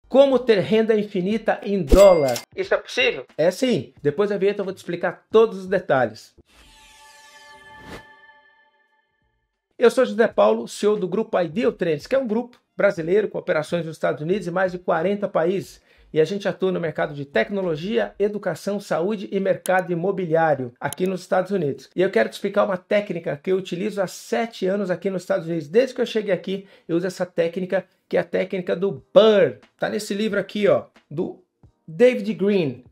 Como ter renda infinita em dólar? Isso é possível? É sim. Depois da vinheta eu vou te explicar todos os detalhes. Eu sou José Paulo, CEO do grupo Ideal Trends, que é um grupo brasileiro com operações nos Estados Unidos e mais de 40 países. E a gente atua no mercado de tecnologia, educação, saúde e mercado imobiliário aqui nos Estados Unidos. E eu quero te explicar uma técnica que eu utilizo há 7 anos aqui nos Estados Unidos. Desde que eu cheguei aqui, eu uso essa técnica, que é a técnica do BRRRR. Tá nesse livro aqui, ó, do David Green,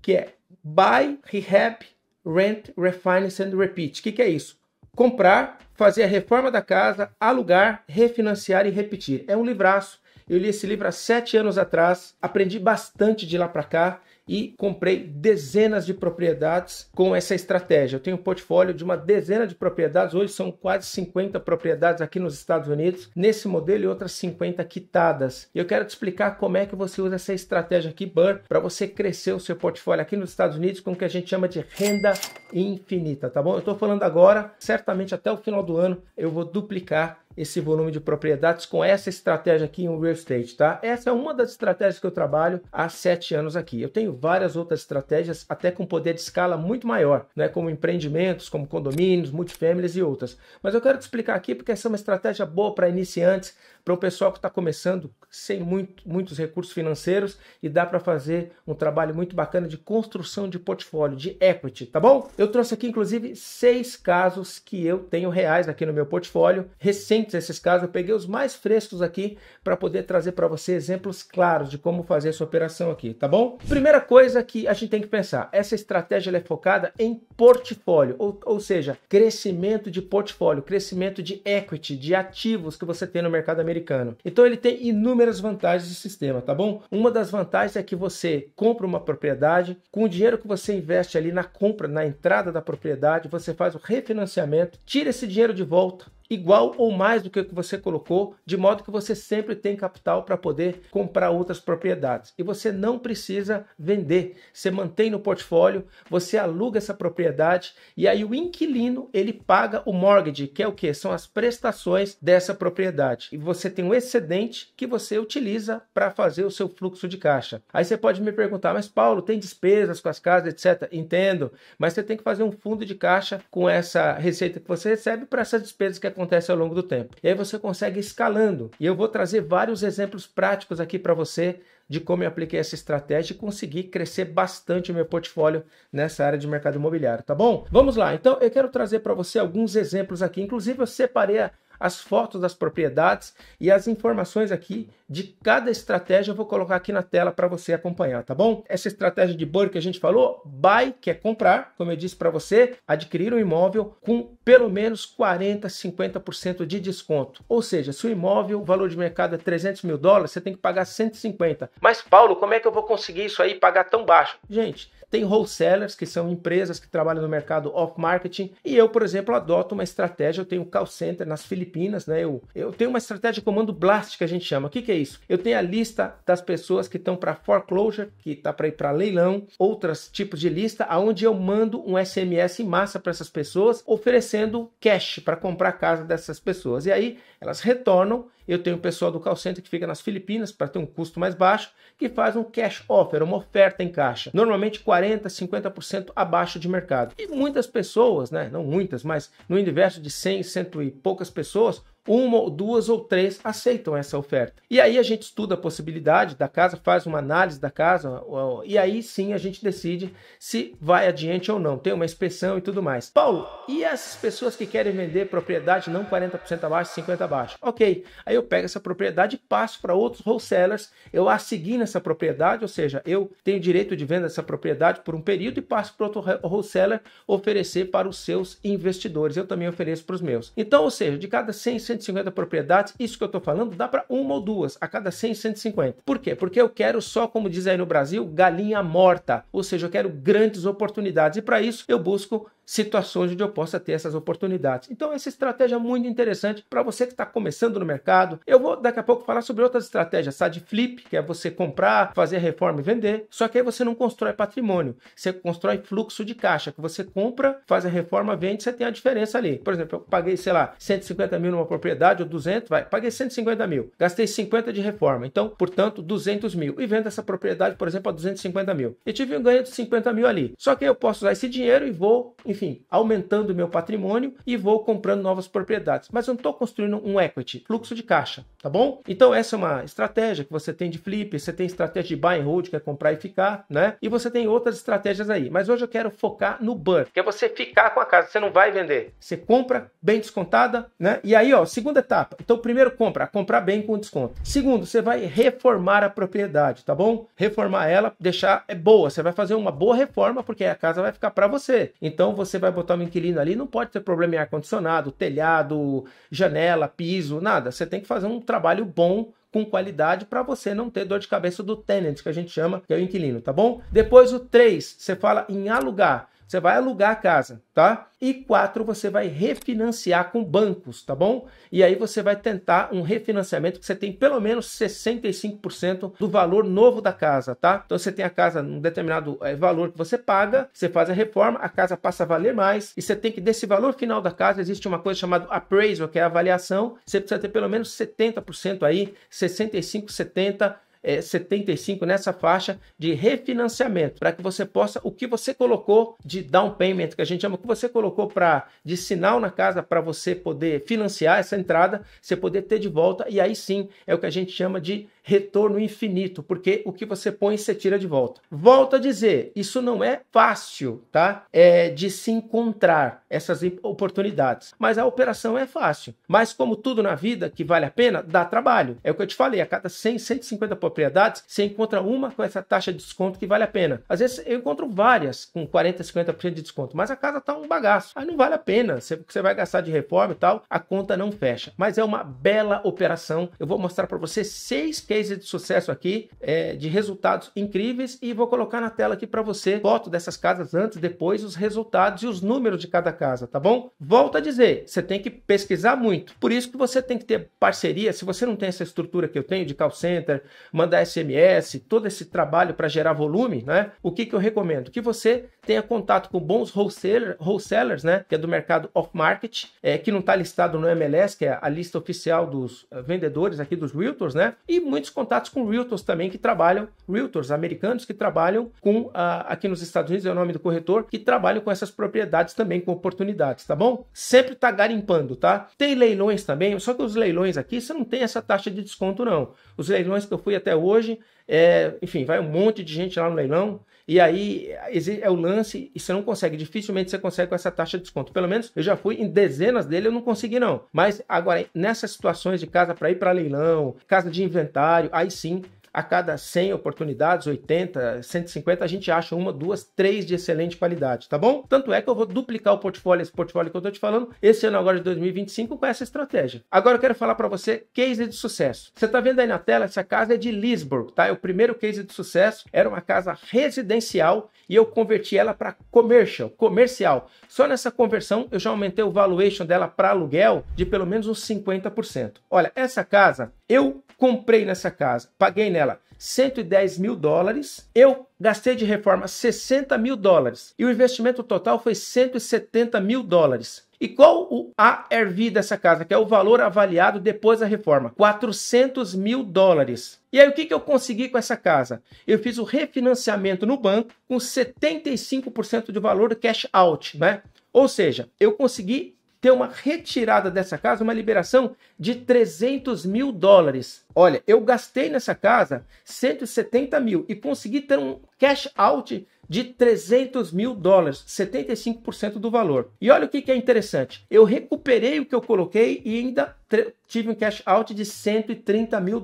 que é Buy, Rehab, Rent, Refinance and Repeat. O que é isso? Comprar, fazer a reforma da casa, alugar, refinanciar e repetir. É um livraço. Eu li esse livro há 7 anos atrás, aprendi bastante de lá para cá e comprei dezenas de propriedades com essa estratégia. Eu tenho um portfólio de uma dezena de propriedades, hoje são quase 50 propriedades aqui nos Estados Unidos, nesse modelo e outras 50 quitadas. Eu quero te explicar como é que você usa essa estratégia aqui, BRRRR, para você crescer o seu portfólio aqui nos Estados Unidos com o que a gente chama de renda infinita, tá bom? Eu estou falando agora, certamente até o final do ano eu vou duplicar esse volume de propriedades com essa estratégia aqui em real estate, tá? Essa é uma das estratégias que eu trabalho há 7 anos aqui. Eu tenho várias outras estratégias, até com poder de escala muito maior, né? Como empreendimentos, como condomínios, multifamilies e outras. Mas eu quero te explicar aqui porque essa é uma estratégia boa para iniciantes, para o pessoal que está começando sem muitos recursos financeiros e dá para fazer um trabalho muito bacana de construção de portfólio, de equity, tá bom? Eu trouxe aqui, inclusive, 6 casos que eu tenho reais aqui no meu portfólio, recentes esses casos, eu peguei os mais frescos aqui para poder trazer para você exemplos claros de como fazer essa operação aqui, tá bom? Primeira coisa que a gente tem que pensar, essa estratégia ela é focada em portfólio, ou seja, crescimento de portfólio, crescimento de equity, de ativos que você tem no mercado americano. Então ele tem inúmeras vantagens do sistema, tá bom? Uma das vantagens é que você compra uma propriedade, com o dinheiro que você investe ali na compra, na entrada da propriedade, você faz o refinanciamento, tira esse dinheiro de volta, igual ou mais do que o que você colocou, de modo que você sempre tem capital para poder comprar outras propriedades. E você não precisa vender. Você mantém no portfólio, você aluga essa propriedade e aí o inquilino, ele paga o mortgage, que é o quê? São as prestações dessa propriedade. E você tem um excedente que você utiliza para fazer o seu fluxo de caixa. Aí você pode me perguntar, mas Paulo, tem despesas com as casas, etc. Entendo, mas você tem que fazer um fundo de caixa com essa receita que você recebe para essas despesas que acontece ao longo do tempo. E aí você consegue ir escalando. E eu vou trazer vários exemplos práticos aqui para você de como eu apliquei essa estratégia e consegui crescer bastante o meu portfólio nessa área de mercado imobiliário, tá bom? Vamos lá. Então, eu quero trazer para você alguns exemplos aqui. Inclusive, eu separei as fotos das propriedades e as informações aqui de cada estratégia eu vou colocar aqui na tela para você acompanhar, tá bom? Essa estratégia de BRRRR que a gente falou, buy, que é comprar, como eu disse para você, adquirir um imóvel com pelo menos 40, 50% de desconto. Ou seja, se o imóvel, o valor de mercado é $300 mil, você tem que pagar 150. Mas Paulo, como é que eu vou conseguir isso aí pagar tão baixo? Gente, tem wholesalers, que são empresas que trabalham no mercado off-marketing, e eu, por exemplo, adoto uma estratégia, eu tenho um call center nas Filipinas, né? Eu tenho uma estratégia de comando blast, que a gente chama. O que é isso? Eu tenho a lista das pessoas que estão para foreclosure, que está para ir para leilão, outros tipos de lista, onde eu mando um SMS em massa para essas pessoas, oferecendo cash para comprar a casa dessas pessoas. E aí, elas retornam. Eu tenho o pessoal do call center que fica nas Filipinas para ter um custo mais baixo, que faz um cash offer, uma oferta em caixa. Normalmente 40, 50% abaixo de mercado. E muitas pessoas, né, não muitas, mas no universo de 100, 100 e poucas pessoas, 1 ou 2 ou 3 aceitam essa oferta. E aí a gente estuda a possibilidade da casa, faz uma análise da casa, e aí sim a gente decide se vai adiante ou não. Tem uma inspeção e tudo mais. Paulo, e essas pessoas que querem vender propriedade não 40% abaixo, 50% abaixo? Ok, aí eu pego essa propriedade e passo para outros wholesalers, eu assigno essa propriedade, ou seja, eu tenho direito de venda dessa propriedade por um período e passo para outro wholesaler oferecer para os seus investidores. Eu também ofereço para os meus. Então, ou seja, de cada 100, 150 propriedades, isso que eu estou falando dá para 1 ou 2 a cada 100, 150. Por quê? Porque eu quero só, como diz aí no Brasil, galinha morta, ou seja, eu quero grandes oportunidades e para isso eu busco situações onde eu possa ter essas oportunidades. Então essa estratégia é muito interessante para você que está começando no mercado. Eu vou daqui a pouco falar sobre outras estratégias, tá? De flip, que é você comprar, fazer a reforma e vender. Só que aí você não constrói patrimônio, você constrói fluxo de caixa, que você compra, faz a reforma, vende, você tem a diferença ali. Por exemplo, eu paguei, sei lá, 150 mil numa propriedade, ou 200, paguei 150 mil, gastei 50 de reforma, então, portanto, 200 mil, e vendo essa propriedade, por exemplo, a 250 mil. E tive um ganho de 50 mil ali. Só que eu posso usar esse dinheiro e vou, enfim, aumentando o meu patrimônio e vou comprando novas propriedades. Mas eu não estou construindo um equity, fluxo de caixa, tá bom? Então essa é uma estratégia que você tem de flip, você tem estratégia de buy and hold, que é comprar e ficar, né? E você tem outras estratégias aí. Mas hoje eu quero focar no BURRRR, que é você ficar com a casa, você não vai vender. Você compra bem descontada, né? E aí, ó, segunda etapa. Então primeiro comprar bem com desconto. Segundo, você vai reformar a propriedade, tá bom? Reformar ela, deixar boa. Você vai fazer uma boa reforma, porque a casa vai ficar para você. Então você vai botar um inquilino ali, não pode ter problema em ar-condicionado, telhado, janela, piso, nada. Você tem que fazer um trabalho bom, com qualidade, para você não ter dor de cabeça do tenant, que a gente chama, que é o inquilino, tá bom? Depois o 3, você fala em alugar. Você vai alugar a casa, tá? E 4, você vai refinanciar com bancos, tá bom? E aí você vai tentar um refinanciamento que você tem pelo menos 65% do valor novo da casa, tá? Então você tem a casa num determinado valor que você paga, você faz a reforma, a casa passa a valer mais, e você tem que, desse valor final da casa, existe uma coisa chamada appraisal, que é a avaliação, você precisa ter pelo menos 70% aí, 65, 70%, 75 nessa faixa de refinanciamento, para que você possa, o que você colocou de down payment, que a gente chama, o que você colocou de sinal na casa para você poder financiar essa entrada, você poder ter de volta, e aí sim é o que a gente chama de retorno infinito, porque o que você põe, você tira de volta. Volto a dizer, isso não é fácil, tá? De se encontrar essas oportunidades, mas a operação é fácil. Mas como tudo na vida que vale a pena, dá trabalho. É o que eu te falei, a cada 100, 150 propriedades, você encontra uma com essa taxa de desconto que vale a pena. Às vezes eu encontro várias com 40, 50% de desconto, mas a casa tá um bagaço. Aí não vale a pena, você vai gastar de reforma e tal, a conta não fecha. Mas é uma bela operação. Eu vou mostrar para você 6 cases de sucesso aqui, de resultados incríveis, e vou colocar na tela aqui para você foto dessas casas antes, depois, os resultados e os números de cada casa, tá bom? Volto a dizer, você tem que pesquisar muito. Por isso que você tem que ter parceria. Se você não tem essa estrutura que eu tenho de call center, mandar SMS, todo esse trabalho para gerar volume, né? O que eu recomendo? Que você tenha contato com bons wholesalers, né? Que é do mercado off-market, que não está listado no MLS, que é a lista oficial dos vendedores aqui, dos realtors, né? E muitos contatos com realtors também que trabalham, realtors americanos que trabalham com, aqui nos Estados Unidos é o nome do corretor, que trabalham com essas propriedades também, com oportunidades, tá bom? Sempre tá garimpando, tá? Tem leilões também, só que os leilões aqui, você não tem essa taxa de desconto, não. Os leilões que eu fui até hoje, enfim, vai um monte de gente lá no leilão, e aí é o lance, e você não consegue, dificilmente você consegue com essa taxa de desconto. Pelo menos eu já fui em dezenas dele, eu não consegui não. Mas agora, nessas situações de casa para ir para leilão, casa de inventário, aí sim, a cada 100 oportunidades, 80, 150, a gente acha 1, 2, 3 de excelente qualidade, tá bom? Tanto é que eu vou duplicar o portfólio, esse portfólio que eu tô te falando, esse ano agora de 2025, com essa estratégia. Agora eu quero falar para você case de sucesso. Você tá vendo aí na tela, essa casa é de Leesburg, tá? É o primeiro case de sucesso, era uma casa residencial e eu converti ela para comercial. Só nessa conversão eu já aumentei o valuation dela para aluguel de pelo menos uns 50%. Olha, essa casa, eu comprei nessa casa, paguei nela $110 mil, eu gastei de reforma $60 mil e o investimento total foi $170 mil. E qual o ARV dessa casa, que é o valor avaliado depois da reforma? $400 mil. E aí o que eu consegui com essa casa? Eu fiz o refinanciamento no banco com 75% de valor do cash out, né? Ou seja, eu consegui ter uma retirada dessa casa, uma liberação de $300 mil. Olha, eu gastei nessa casa 170 mil e consegui ter um cash out de $300 mil, 75% do valor. E olha o que é interessante, eu recuperei o que eu coloquei e ainda tive um cash out de $130 mil.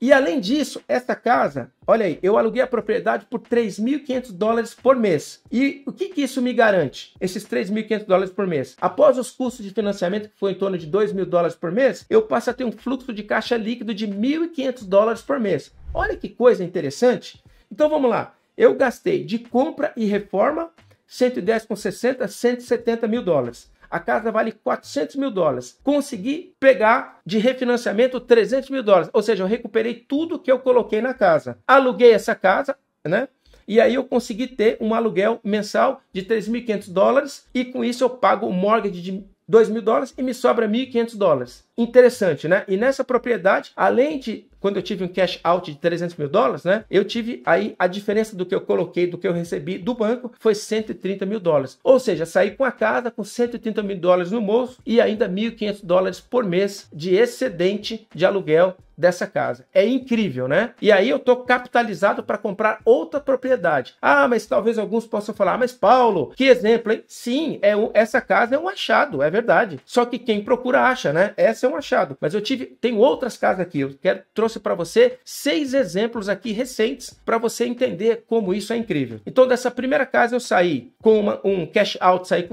E além disso, essa casa, olha aí, eu aluguei a propriedade por $3.500 por mês. E o que isso me garante? Esses $3.500 por mês. Após os custos de financiamento, que foi em torno de $2 mil por mês, eu passo a ter um fluxo de caixa líquido de $1.500 por mês. Olha que coisa interessante. Então vamos lá. Eu gastei de compra e reforma 110 com 60, 170 mil dólares. A casa vale 400 mil dólares. Consegui pegar de refinanciamento 300 mil dólares. Ou seja, eu recuperei tudo que eu coloquei na casa. Aluguei essa casa, né? E aí eu consegui ter um aluguel mensal de 3.500 dólares. E com isso eu pago o mortgage de 2.000 dólares e me sobra 1.500 dólares. Interessante, né? E nessa propriedade, além de quando eu tive um cash out de 300 mil dólares, né? Eu tive aí a diferença do que eu coloquei, do que eu recebi do banco, foi 130 mil dólares. Ou seja, saí com a casa com 130 mil dólares no bolso e ainda 1.500 dólares por mês de excedente de aluguel dessa casa. É incrível, né? E aí eu tô capitalizado para comprar outra propriedade. Ah, mas talvez alguns possam falar, mas Paulo, que exemplo, hein? Sim, essa casa é um achado, é verdade. Só que quem procura acha, né? Essa é um achado. Mas tenho outras casas aqui. Eu trouxe para você 6 exemplos aqui recentes para você entender como isso é incrível. Então, dessa primeira casa eu saí com um cash out, saí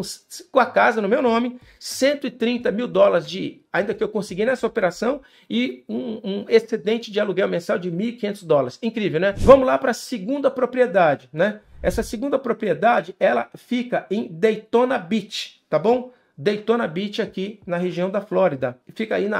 com a casa no meu nome, 130 mil dólares ainda que eu consegui nessa operação, e um excedente de aluguel mensal de 1.500 dólares. Incrível, né? Vamos lá para a segunda propriedade, né? Essa segunda propriedade, ela fica em Daytona Beach, tá bom? Daytona Beach aqui na região da Flórida. Fica aí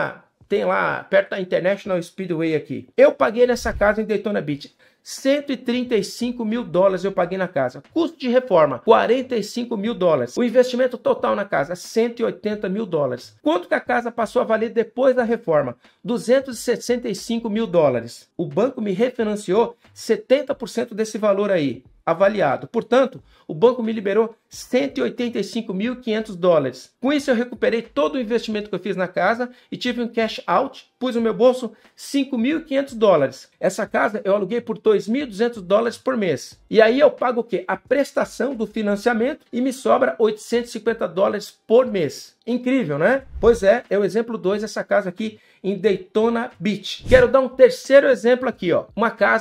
tem lá perto da International Speedway aqui. Eu paguei nessa casa em Daytona Beach 135 mil dólares eu paguei na casa. Custo de reforma, 45 mil dólares. O investimento total na casa, 180 mil dólares. Quanto que a casa passou a valer depois da reforma? 265 mil dólares. O banco me refinanciou 70% desse valor aí, avaliado. Portanto, o banco me liberou 185.500 dólares. Com isso, eu recuperei todo o investimento que eu fiz na casa e tive um cash out, pus no meu bolso 5.500 dólares. Essa casa eu aluguei por 2.200 dólares por mês. E aí eu pago o quê? A prestação do financiamento e me sobra 850 dólares por mês. Incrível, né? Pois é o exemplo 2 dessa casa aqui em Daytona Beach. Quero dar um terceiro exemplo aqui, ó.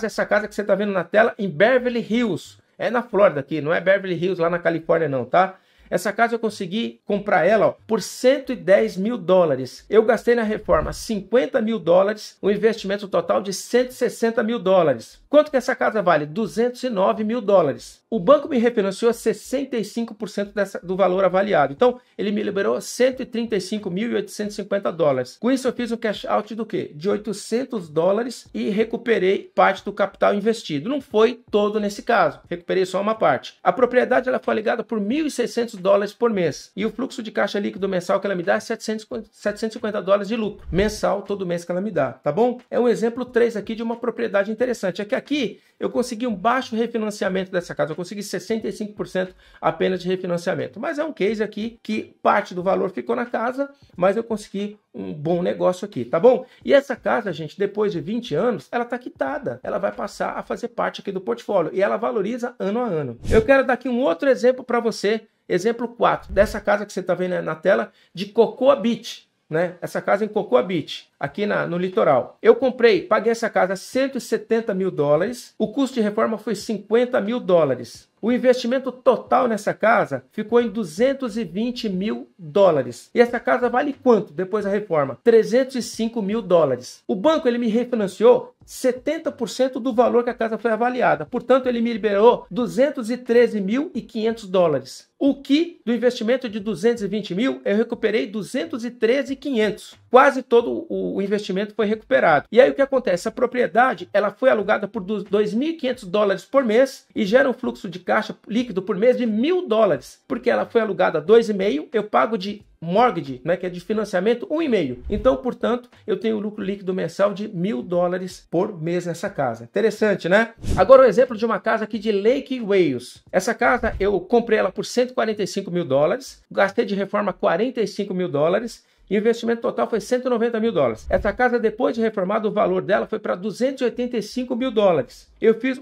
Essa casa que você está vendo na tela em Beverly Hills. É na Flórida aqui, não é Beverly Hills lá na Califórnia não, tá? Essa casa eu consegui comprar ela, ó, por 110 mil dólares. Eu gastei na reforma 50 mil dólares, um investimento total de 160 mil dólares. Quanto que essa casa vale? 209 mil dólares. O banco me refinanciou 65% do valor avaliado. Então, ele me liberou 135.850 dólares. Com isso, eu fiz um cash out do quê? De 800 dólares e recuperei parte do capital investido. Não foi todo nesse caso. Recuperei só uma parte. A propriedade ela foi alugada por 1.600 dólares por mês. E o fluxo de caixa líquido mensal que ela me dá é 750 dólares de lucro. Mensal, todo mês que ela me dá. Tá bom? É um exemplo 3 aqui de uma propriedade interessante. É que aqui eu consegui um baixo refinanciamento dessa casa. Eu consegui 65% apenas de refinanciamento. Mas é um case aqui que parte do valor ficou na casa, mas eu consegui um bom negócio aqui, tá bom? E essa casa, gente, depois de 20 anos, ela tá quitada. Ela vai passar a fazer parte aqui do portfólio e ela valoriza ano a ano. Eu quero dar aqui um outro exemplo para você. Exemplo 4, dessa casa que você está vendo na tela, de Cocoa Beach, né? Essa casa em Cocoa Beach, aqui no litoral. Eu paguei essa casa 170 mil dólares, o custo de reforma foi 50 mil dólares. O investimento total nessa casa ficou em 220 mil dólares. E essa casa vale quanto depois da reforma? 305 mil dólares. O banco ele me refinanciou 70% do valor que a casa foi avaliada. Portanto, ele me liberou 213.500 dólares. O que do investimento de 220 mil, eu recuperei 213.500. Quase todo o investimento foi recuperado. E aí o que acontece? A propriedade ela foi alugada por 2.500 dólares por mês e gera um fluxo de caixa líquido por mês de 1.000 dólares. Porque ela foi alugada 2,5, eu pago de mortgage, né, que é de financiamento, 1,5. Então, portanto, eu tenho lucro líquido mensal de 1.000 dólares por mês nessa casa. Interessante, né? Agora, o exemplo de uma casa aqui de Lake Wales. Essa casa, eu comprei ela por 145 mil dólares, gastei de reforma 45 mil dólares, e o investimento total foi 190 mil dólares. Essa casa, depois de reformada, o valor dela foi para 285 mil dólares.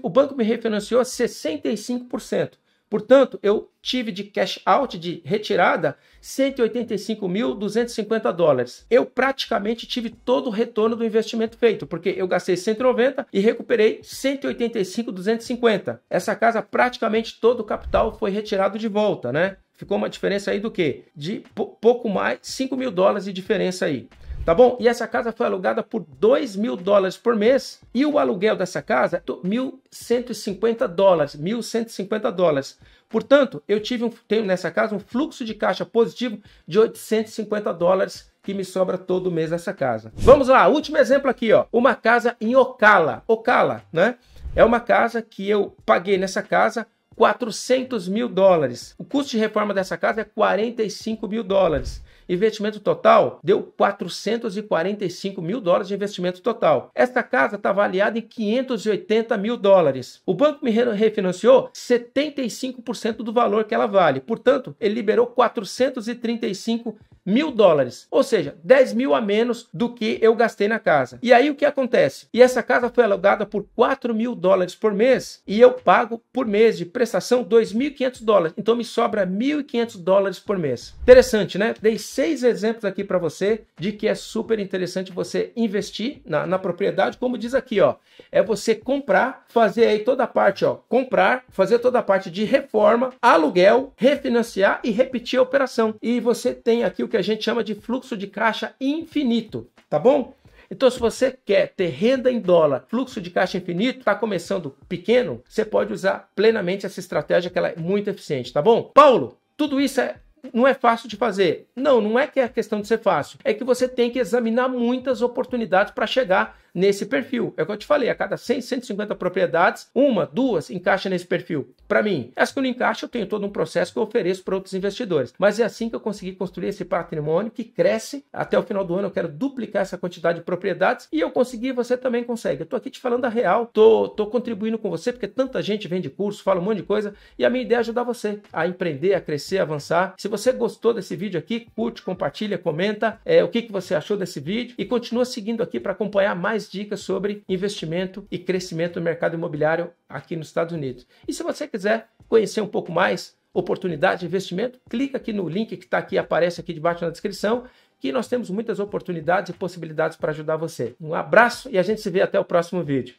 O banco me refinanciou 65%. Portanto, eu tive de cash out, de retirada, 185.250 dólares. Eu praticamente tive todo o retorno do investimento feito, porque eu gastei 190 e recuperei 185.250. Essa casa, praticamente todo o capital foi retirado de volta, né? Ficou uma diferença aí do quê? De pouco mais, 5 mil dólares de diferença aí. Tá bom? E essa casa foi alugada por $2.000 por mês. E o aluguel dessa casa é $1.150. $1.150. Portanto, tenho nessa casa um fluxo de caixa positivo de $850 que me sobra todo mês nessa casa. Vamos lá, último exemplo aqui, ó. Uma casa em Ocala. Ocala, né? É uma casa que eu paguei nessa casa $400.000. O custo de reforma dessa casa é $45.000. Investimento total deu $445.000 de investimento total. Esta casa está avaliada em $580.000. O banco me refinanciou 75% do valor que ela vale. Portanto, ele liberou $435.000. Ou seja, 10 mil a menos do que eu gastei na casa. E aí o que acontece? E essa casa foi alugada por $4.000 por mês e eu pago por mês de prestação $2.500. Então me sobra $1.500 por mês. Interessante, né? Dei 6 exemplos aqui para você de que é super interessante você investir na propriedade, como diz aqui, ó. É você comprar, fazer aí toda a parte, ó, comprar, fazer toda a parte de reforma, aluguel, refinanciar e repetir a operação. E você tem aqui o que a gente chama de fluxo de caixa infinito, tá bom? Então, se você quer ter renda em dólar, fluxo de caixa infinito, está começando pequeno, você pode usar plenamente essa estratégia que ela é muito eficiente, tá bom? Paulo, tudo isso não é fácil de fazer. Não é que é questão de ser fácil. É que você tem que examinar muitas oportunidades para chegar nesse perfil. É o que eu te falei, a cada 100, 150 propriedades, 1, 2 encaixa nesse perfil. Para mim, as que não encaixam, eu tenho todo um processo que eu ofereço para outros investidores. Mas é assim que eu consegui construir esse patrimônio que cresce. Até o final do ano eu quero duplicar essa quantidade de propriedades e eu consegui, você também consegue. Eu estou aqui te falando a real, tô contribuindo com você porque tanta gente vende curso, fala um monte de coisa e a minha ideia é ajudar você a empreender, a crescer, a avançar. Se você gostou desse vídeo aqui, curte, compartilha, comenta o que você achou desse vídeo e continua seguindo aqui para acompanhar mais dicas sobre investimento e crescimento do mercado imobiliário aqui nos Estados Unidos. E se você quiser conhecer um pouco mais oportunidade de investimento, clica aqui no link que está aqui, aparece aqui debaixo na descrição, que nós temos muitas oportunidades e possibilidades para ajudar você. Um abraço e a gente se vê até o próximo vídeo.